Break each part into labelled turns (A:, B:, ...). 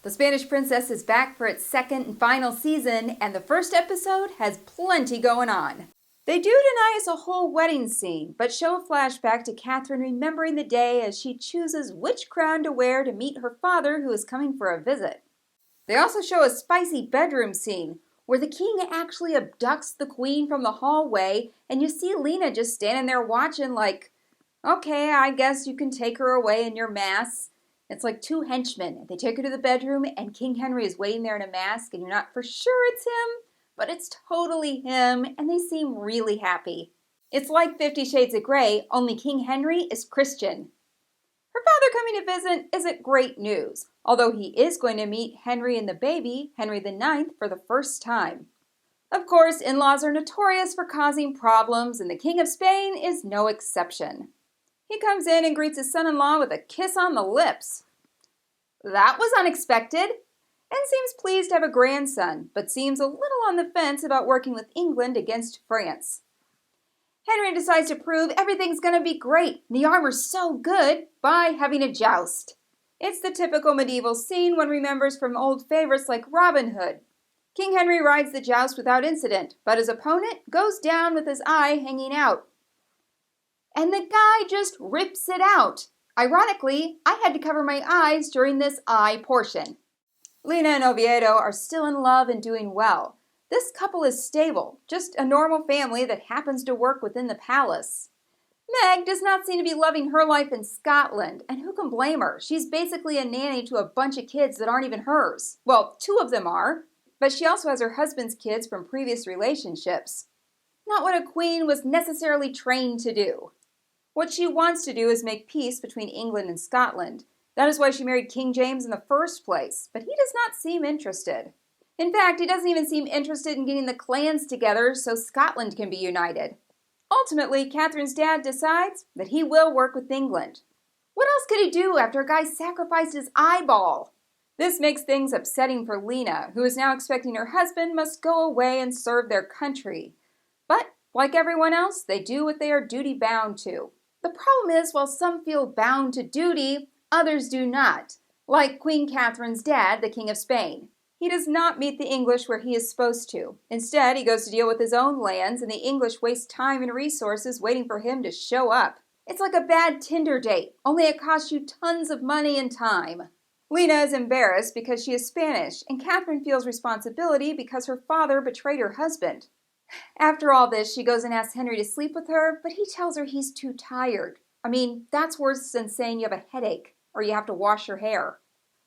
A: The Spanish Princess is back for its second and final season, and the first episode has plenty going on. They do deny us a whole wedding scene, but show a flashback to Catherine remembering the day as she chooses which crown to wear to meet her father who is coming for a visit. They also show a spicy bedroom scene, where the king actually abducts the queen from the hallway, and you see Lena just standing there watching like, okay, I guess you can take her away in your mask. It's like two henchmen. They take her to the bedroom, and King Henry is waiting there in a mask, and you're not for sure it's him, but it's totally him, and they seem really happy. It's like 50 Shades of Grey, only King Henry is Christian. Her father coming to visit isn't great news, although he is going to meet Henry and the baby, Henry IX, for the first time. Of course, in-laws are notorious for causing problems, and the King of Spain is no exception. He comes in and greets his son-in-law with a kiss on the lips. That was unexpected, and seems pleased to have a grandson, but seems a little on the fence about working with England against France. Henry decides to prove everything's going to be great, and the armor's so good, by having a joust. It's the typical medieval scene one remembers from old favorites like Robin Hood. King Henry rides the joust without incident, but his opponent goes down with his eye hanging out. And the guy just rips it out. Ironically, I had to cover my eyes during this eye portion. Lena and Oviedo are still in love and doing well. This couple is stable, just a normal family that happens to work within the palace. Meg does not seem to be loving her life in Scotland, and who can blame her? She's basically a nanny to a bunch of kids that aren't even hers. Well, 2 of them are, but she also has her husband's kids from previous relationships. Not what a queen was necessarily trained to do. What she wants to do is make peace between England and Scotland. That is why she married King James in the first place, but he does not seem interested. In fact, he doesn't even seem interested in getting the clans together so Scotland can be united. Ultimately, Catherine's dad decides that he will work with England. What else could he do after a guy sacrificed his eyeball? This makes things upsetting for Lena, who is now expecting her husband must go away and serve their country. But, like everyone else, they do what they are duty-bound to. The problem is, while some feel bound to duty, others do not, like Queen Catherine's dad, the King of Spain. He does not meet the English where he is supposed to. Instead, he goes to deal with his own lands, and the English waste time and resources waiting for him to show up. It's like a bad Tinder date, only it costs you tons of money and time. Lena is embarrassed because she is Spanish, and Catherine feels responsibility because her father betrayed her husband. After all this, she goes and asks Henry to sleep with her, but he tells her he's too tired. I mean, that's worse than saying you have a headache or you have to wash your hair.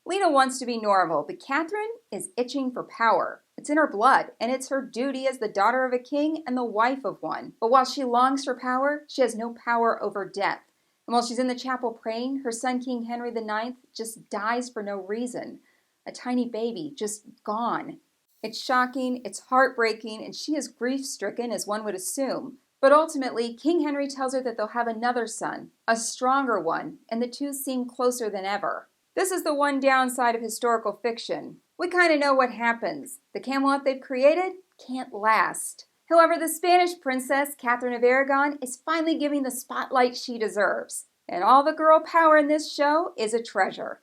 A: Lena wants to be normal, but Catherine is itching for power. It's in her blood, and it's her duty as the daughter of a king and the wife of one. But while she longs for power, she has no power over death. And while she's in the chapel praying, her son King Henry IX just dies for no reason. A tiny baby, just gone. It's shocking, it's heartbreaking, and she is grief-stricken, as one would assume. But ultimately, King Henry tells her that they'll have another son, a stronger one, and the two seem closer than ever. This is the one downside of historical fiction. We kind of know what happens. The Camelot they've created can't last. However, the Spanish princess, Catherine of Aragon, is finally giving the spotlight she deserves. And all the girl power in this show is a treasure.